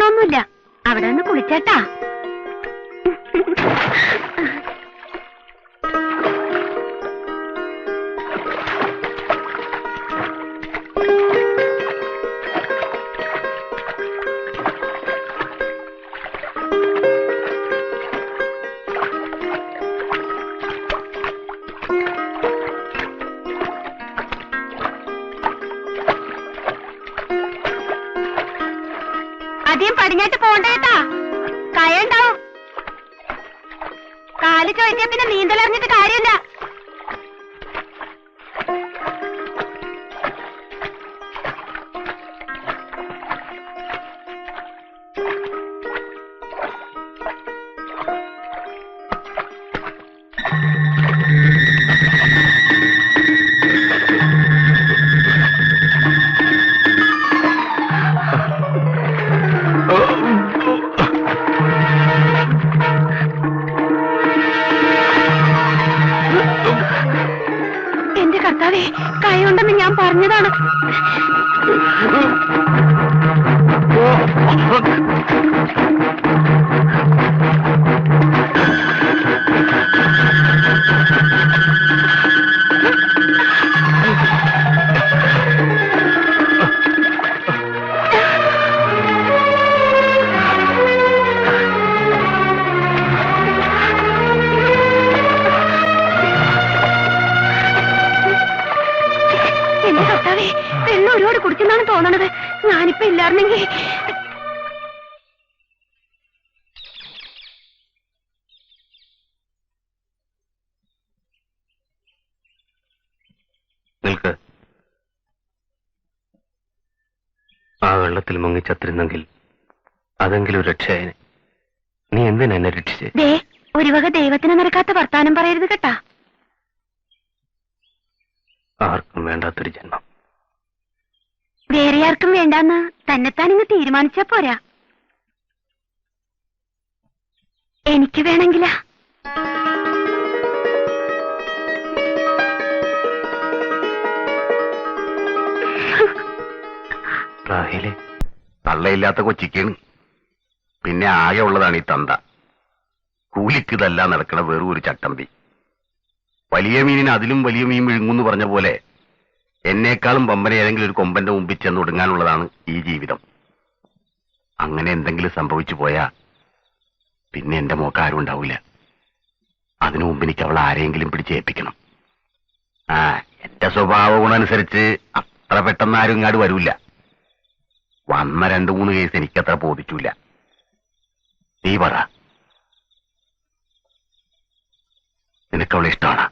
നോക്കണമൊന്നുമില്ല. അവിടെ നിന്ന് കുളിച്ചേട്ടാ. അധികം പടിഞ്ഞാട്ട് പോണ്ടേട്ടാ, കയണ്ടാവും. കാല് ചോദിച്ചാ പിന്നെ നീന്തലറിഞ്ഞിട്ട് കാര്യമില്ല. കൈയുണ്ടെന്ന് ഞാൻ പറഞ്ഞതാണ്. വെള്ളം ഒരുപാട് കുടിച്ചെന്നാണ് തോന്നണത്. ഞാനിപ്പോ ഇല്ലായിരുന്നെങ്കിൽ. നിൽക്ക്. ആ വെള്ളത്തിൽ മുങ്ങിച്ചത്തിരുന്നെങ്കിൽ അതെങ്കിലും രക്ഷയായനെ. നീ എന്തിനാ എന്നെ രക്ഷിച്ചേ? ഒരു വക ദൈവത്തിന് നിരക്കാത്ത വർത്താനം പറയരുത് കേട്ടാ. ആർക്കും വേണ്ടാത്തൊരു ജന്മം. വേറെ ആർക്കും വേണ്ടാന്ന് തന്നെത്താനിങ്ങ് തീരുമാനിച്ചാ പോരാ. എനിക്ക് വേണമെങ്കിലാ. തള്ളയില്ലാത്ത കൊച്ചിക്കാണ്. പിന്നെ ആകെ ഉള്ളതാണ് ഈ തന്ത. കൂലിക്ക് ഇതല്ല നടക്കണ വെറും ഒരു ചട്ടമ്പി. വലിയ മീനിന് അതിലും വലിയ മീൻ വിഴുങ്ങുന്നു പറഞ്ഞ പോലെ എന്നേക്കാളും പമ്പന ഏതെങ്കിലും ഒരു കൊമ്പന്റെ മുമ്പിൽ ചെന്ന് ഒടുങ്ങാനുള്ളതാണ് ഈ ജീവിതം. അങ്ങനെ എന്തെങ്കിലും സംഭവിച്ചു പോയാ പിന്നെ എന്റെ മോക്ക് ആരും ഉണ്ടാവില്ല. അതിനു മുമ്പ് എനിക്ക് അവൾ ആരെയെങ്കിലും പിടിച്ചേൽപ്പിക്കണം. എന്റെ സ്വഭാവ ഗുണമനുസരിച്ച് അത്ര പെട്ടെന്ന് ആരും ഇങ്ങാട് വരൂല്ല. വന്ന 2-3 കേസ് എനിക്കത്ര ബോധിച്ചില്ല. നീ പറ, നിനക്കവളെ ഇഷ്ടമാണ്?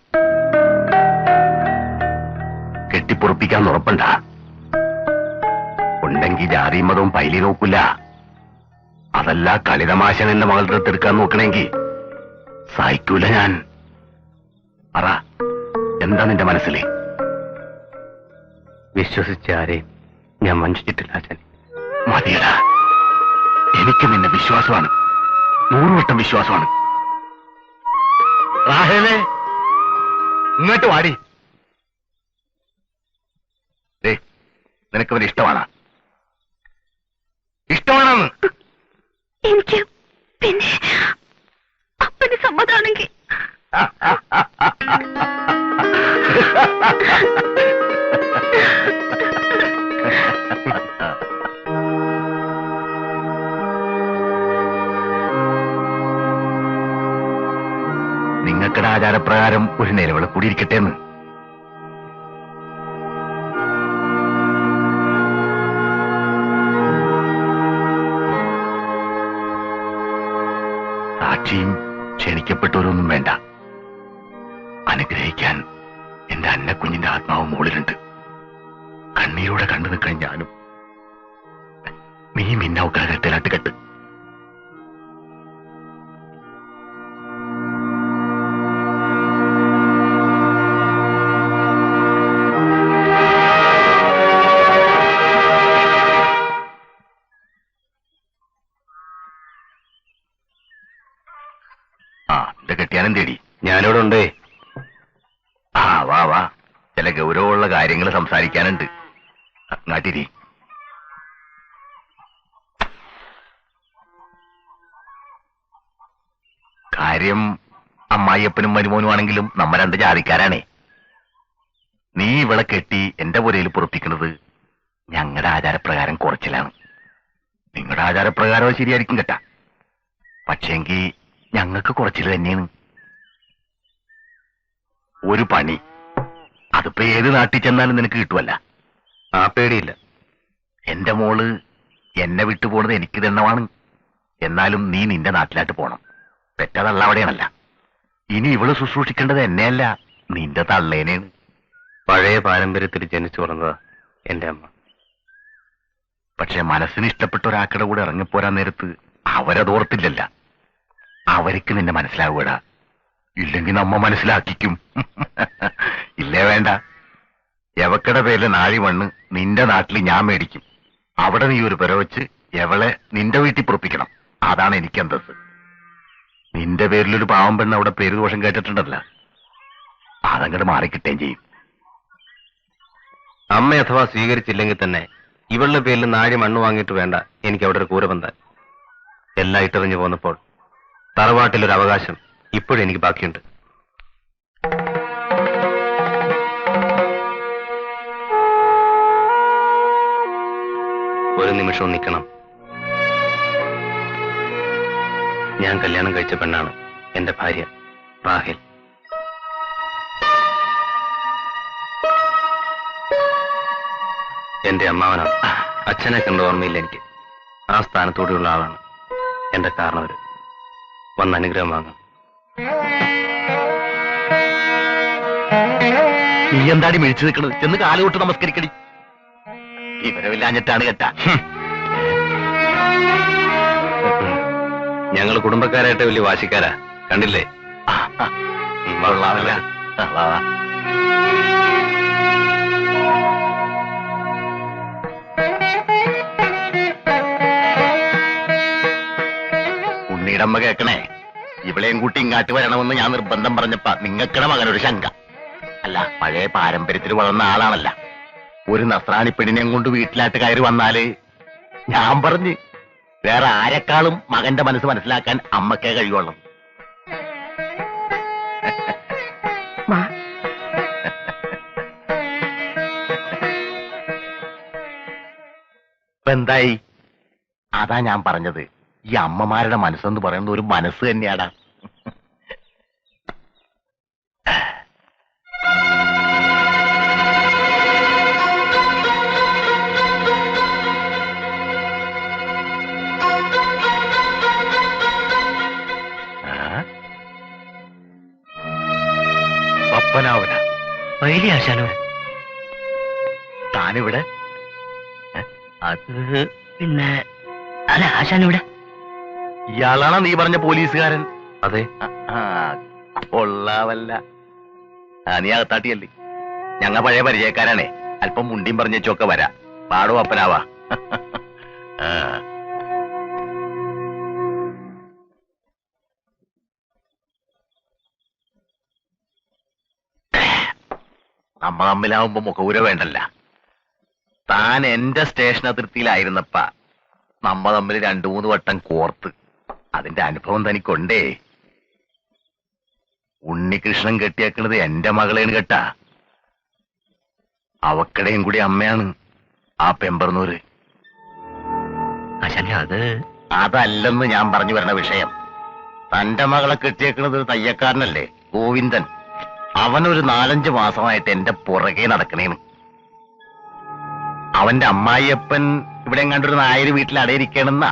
കെട്ടിപ്പൊറപ്പിക്കാൻ ഉറപ്പണ്ട. ഉണ്ടെങ്കിൽ ജാതി മതവും പൈലി നോക്കൂല. അതല്ല കളിതമാശൻ എന്റെ മകളുടെ അടുത്തെടുക്കാൻ നോക്കണമെങ്കിൽ സഹിക്കൂല ഞാൻ. പറ, എന്താ നിന്റെ മനസ്സിൽ? വിശ്വസിച്ച ആരെയും ഞാൻ വഞ്ചിച്ചിട്ടില്ല അച്ഛൻ. മതിയടാ, എനിക്ക് നിന്നെ വിശ്വാസമാണ്. 100 വട്ടം വിശ്വാസമാണ്. റാഹേലേ, ഇങ്ങോട്ട് വാടി. നിനക്കവന് ഇഷ്ടമാണ്? ഇഷ്ടമാണെന്ന് എനിക്ക്. പിന്നെ അപ്പന് സമ്മതാണെങ്കിൽ. നിങ്ങൾക്കിടെ ആചാരപ്രകാരം ഒരു നിലവിള കൂടിയിരിക്കട്ടെ എന്ന്. സാക്ഷിയും ക്ഷണിക്കപ്പെട്ടവരൊന്നും വേണ്ട. അനുഗ്രഹിക്കാൻ എന്റെ അന്നക്കുഞ്ഞിന്റെ ആത്മാവ് മുകളിലുണ്ട്. കണ്ണീരോടെ കണ്ടു നിൽക്കാൻ ഞാനും. നീ മിന്നൗക്കരത്തിലാട്ട് കെട്ട്. എന്റെ കെട്ടിയാനും തേടി ഞാനിവിടെ ഉണ്ടേ. വാ വാ, ചില ഗൗരവമുള്ള കാര്യങ്ങൾ സംസാരിക്കാനുണ്ട്. നാട്ടിരി. കാര്യം അമ്മായിയപ്പനും മരുമോനും ആണെങ്കിലും നമ്മ രണ്ട് ജാതിക്കാരാണേ. നീ ഇവളെ കെട്ടി എന്റെ പുരയിൽ പൊറപ്പിക്കുന്നത് ഞങ്ങളുടെ ആചാരപ്രകാരം കുറച്ചിലാണ്. നിങ്ങളുടെ ആചാരപ്രകാരം ശരിയായിരിക്കും കേട്ടാ, പക്ഷേങ്കി ഞങ്ങൾക്ക് കുറച്ചിൽ തന്നെയാണ്. ഒരു പണി അതിപ്പോ ഏത് നാട്ടിൽ ചെന്നാലും നിനക്ക് കിട്ടുമല്ല. ആ പേടിയില്ല. എന്റെ മോള് എന്നെ വിട്ടുപോണത് എനിക്ക് തന്നമാണ്. എന്നാലും നീ നിന്റെ നാട്ടിലായിട്ട് പോണം. പെറ്റതള്ള അവിടെയാണല്ല. ഇനി ഇവള് ശുശ്രൂഷിക്കേണ്ടത് എന്നെയല്ല, നിന്റെ തള്ളേനെയാണ്. പഴയ പാരമ്പര്യത്തിൽ ജനിച്ചു വളർന്നതാ എന്റെ അമ്മ. പക്ഷെ മനസ്സിന് ഇഷ്ടപ്പെട്ട ഒരാക്കടെ കൂടെ ഇറങ്ങിപ്പോരാൻ നേരത്ത് അവരതോർത്തില്ലല്ല. അവർക്ക് നിന്നെ മനസ്സിലാവൂടാ. ഇല്ലെങ്കിൽ നമ്മ മനസ്സിലാക്കിക്കും. ഇല്ലേ വേണ്ട. എവക്കടെ പേരിലെ നാഴി മണ്ണ് നിന്റെ നാട്ടിൽ ഞാൻ മേടിക്കും. അവിടെ നീ ഒരു പെര വെച്ച് എവളെ നിന്റെ വീട്ടിൽ പൊറപ്പിക്കണം. അതാണ് എനിക്കെന്തത്. നിന്റെ പേരിലൊരു പാവം പെണ്ണ് അവിടെ പേര് ദോഷം കേട്ടിട്ടുണ്ടല്ല, അതങ്ങോട്ട് മാറിക്കിട്ടേം ചെയ്യും. അമ്മ അഥവാ സ്വീകരിച്ചില്ലെങ്കിൽ തന്നെ ഇവളുടെ പേരിൽ നാഴി മണ്ണ് വാങ്ങിയിട്ട് വേണ്ട എനിക്ക് അവിടെ ഒരു കൂര ബന്ധാൻ. എല്ലാം ഇട്ടെറിഞ്ഞു പോന്നപ്പോൾ തറവാട്ടിലൊരു അവകാശം ഇപ്പോഴും എനിക്ക് ബാക്കിയുണ്ട്. ഒരു നിമിഷവും നിൽക്കണം. ഞാൻ കല്യാണം കഴിച്ച പെണ്ണാണ് എന്റെ ഭാര്യ റാഹേൽ. എന്റെ അമ്മാവനാണ്. അച്ഛനെ കണ്ട ഓർമ്മയില്ല എനിക്ക്. ആ സ്ഥാനത്തോടെയുള്ള ആളാണ് എന്റെ കാരണവര്. വന്ന് അനുഗ്രഹം വാങ്ങും. നീ എന്താടി മിഴിച്ചു നിൽക്കണത്? ചെന്ന് കാലുകൊട്ട് നമസ്കരിക്കടി. വിവരമില്ലാഞ്ഞിട്ടാണ് കേട്ടാ. ഞങ്ങൾ കുടുംബക്കാരായിട്ട് വലിയ വാശിക്കാരാ, കണ്ടില്ലേ? കൊള്ളാമല്ല. വാ, വാ. ഉണ്ണിയുടെ അമ്മ കേക്കണേ, ഇവളെയും കൂട്ടി ഇങ്ങാട്ട് വരണമെന്ന് ഞാൻ നിർബന്ധം പറഞ്ഞപ്പ നിങ്ങൾക്കടെ മകനൊരു ശങ്ക. അല്ല, പഴയ പാരമ്പര്യത്തിൽ വളർന്ന ആളാണല്ല. ഒരു നസ്രാണി പെണ്ണിനെയും കൊണ്ട് വീട്ടിലായിട്ട് കയറി വന്നാല് ഞാൻ പറഞ്ഞ് വേറെ ആരെക്കാളും മകന്റെ മനസ്സ് മനസ്സിലാക്കാൻ അമ്മക്കേ കഴിയുള്ളൂ. ഇപ്പൊ എന്തായി? അതാ ഞാൻ പറഞ്ഞത്, ഈ അമ്മമാരുടെ മനസ്സെന്ന് പറയുന്നത് ഒരു മനസ്സ് തന്നെയാടാ. പപ്പനാവന വലിയ ആശാനോ താനിവിടെ? അത് പിന്നെ അല്ല, ആശാനിവിടെ. ഇയാളാണോ നീ പറഞ്ഞ പോലീസുകാരൻ? അതെ. കൊള്ളാവല്ല. നീ അകത്താട്ടിയല്ലേ? ഞങ്ങ പഴയ പരിചയക്കാരാണേ. അല്പം മുണ്ടിയും പറഞ്ഞൊക്കെ വരാ. പാടോ അപ്പനാവാ. നമ്മ തമ്മിലാവുമ്പോ മുഖവുര വേണ്ടല്ല. താൻ എന്റെ സ്റ്റേഷൻ അതിർത്തിയിലായിരുന്നപ്പ നമ്മ തമ്മിൽ 2-3 വട്ടം കോർത്ത്. അതിന്റെ അനുഭവം തനിക്കൊണ്ടേ. ഉണ്ണികൃഷ്ണൻ കെട്ടിയേക്കണത് എന്റെ മകളേണ് കേട്ടാ. അവക്കടയും കൂടി അമ്മയാണ് ആ പെമ്പറന്നൂര്. ആശാനെ അത് അതല്ലെന്ന് ഞാൻ പറഞ്ഞു വരുന്ന വിഷയം. തന്റെ മകളെ കെട്ടിയേക്കണത് തയ്യക്കാരനല്ലേ, ഗോവിന്ദൻ. അവനൊരു 4-5 മാസമായിട്ട് എന്റെ പുറകെ നടക്കണേന്ന്. അവന്റെ അമ്മായിയപ്പൻ ഇവിടെ എങ്ങാണ്ടൊരു നായര് വീട്ടിൽ അടയിരിക്കണെന്നാ.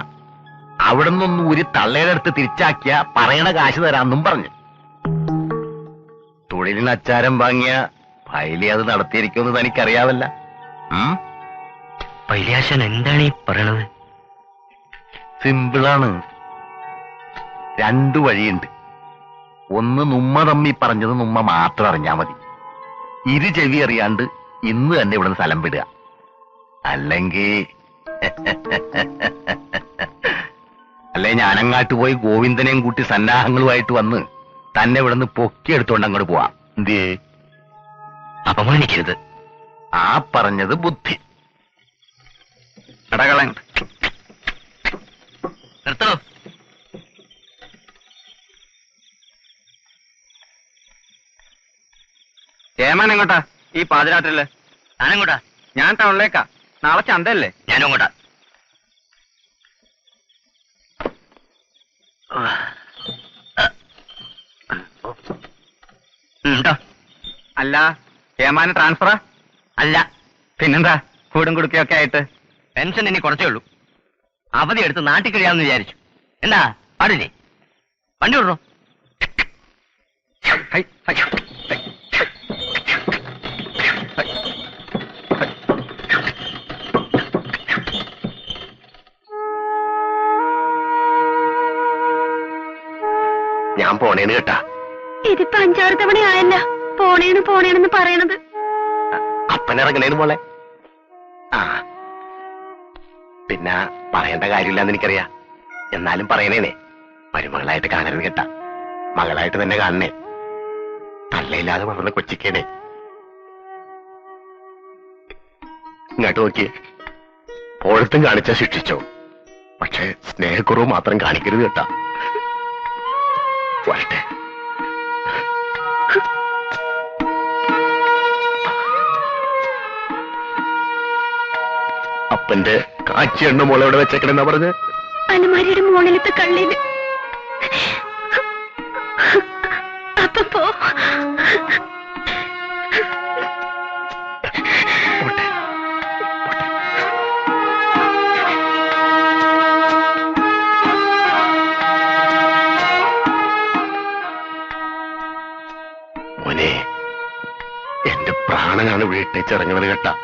അവിടെ നിന്നൊന്നും ഒരു തള്ളയുടെ അടുത്ത് തിരിച്ചാക്കിയ പറയണ കാശ് തരാമെന്നും പറഞ്ഞു. തൊഴിലിന് അച്ചാരം വാങ്ങിയ ഫൈലി അത് നടത്തിയിരിക്കുമെന്ന് തനിക്കറിയാവല്ല. വലിയാശാൻ എന്താണ് ഈ പറയണത്? സിമ്പിളാണ്. 2 വഴിയുണ്ട്. ഒന്ന് നുമ്മ തമ്മി പറഞ്ഞത് നുമ്മ മാത്രം അറിഞ്ഞാ മതി. ഇരു ചെവി അറിയാണ്ട് ഇന്ന് തന്നെ ഇവിടെ നിന്ന് സ്ഥലം വിടുക. അല്ലെങ്കിൽ ഞാനങ്ങാട്ട് പോയി ഗോവിന്ദനെയും കൂട്ടി സന്നാഹങ്ങളുമായിട്ട് വന്ന് തന്നെ ഇവിടെ നിന്ന് പൊക്കിയെടുത്തോണ്ട് അങ്ങോട്ട് പോവാം. എന്തേ? അപമാനിക്കരുത്. ആ പറഞ്ഞത് ബുദ്ധി. കടകളൻ നിർത്തണോ? ഏമാൻ എങ്ങോട്ടാ ഈ പാതിരാത്രിയില്? ഞാനെങ്ങോട്ടാ? ഞാൻ ടൗണിലേക്കാ. നാളെ ചന്തയല്ലേ? ഞാനും അങ്ങോട്ടാ. ട്ടോ. അല്ല, ഏമാന് ട്രാൻസ്ഫറാ? അല്ല, പിന്നെന്താ കൂടും കുടുക്കയൊക്കെ ആയിട്ട്? പെൻഷൻ ഇനി കുറച്ചേ ഉള്ളൂ. അവധി എടുത്ത് നാട്ടിൽ കഴിയാമെന്ന് വിചാരിച്ചു. എന്താ പാടില്ലേ? വണ്ടി വിടണോ? ഹൈ, ഹൈ, ഹൈ, ഹൈ, ഹൈ, ഹൈ. ഞാൻ പോണേന്ന് കേട്ടാ. ഇതിപ്പോ 5-6 തവണയായല്ല പോണേണെന്ന് പറയണത്. അപ്പനിറങ്ങണേന്ന് പോലെ. ആ പിന്നെ പറയേണ്ട കാര്യമില്ലെന്ന് എനിക്കറിയാം. എന്നാലും പറയണേനെ, മരുമകളായിട്ട് കാണരുത് കേട്ടാ. മകളായിട്ട് തന്നെ കാണണേ. തള്ളയില്ലാതെ വളർന്ന കൊച്ചിക്കേനെ. ഇങ്ങോട്ട് നോക്കിയേ. പോഴത്തും കാണിച്ചാ ശിക്ഷിച്ചോ, പക്ഷെ സ്നേഹക്കുറവ് മാത്രം കാണിക്കരുത് കേട്ടാ. വരട്ടെ. അപ്പന്റെ കാച്ചി എണ്ണ മോളെ എവിടെ വെച്ചേക്കണെന്നാ പറഞ്ഞ്? അലമാരിയുടെ മുകളിലത്തെ കള്ളിയില്. അപ്പൊ പോ. പോട്ടെ. മോനെ, എന്റെ പ്രാണനാണ് വീട്ടിൽ ചിറങ്ങുന്നത് കേട്ടാ.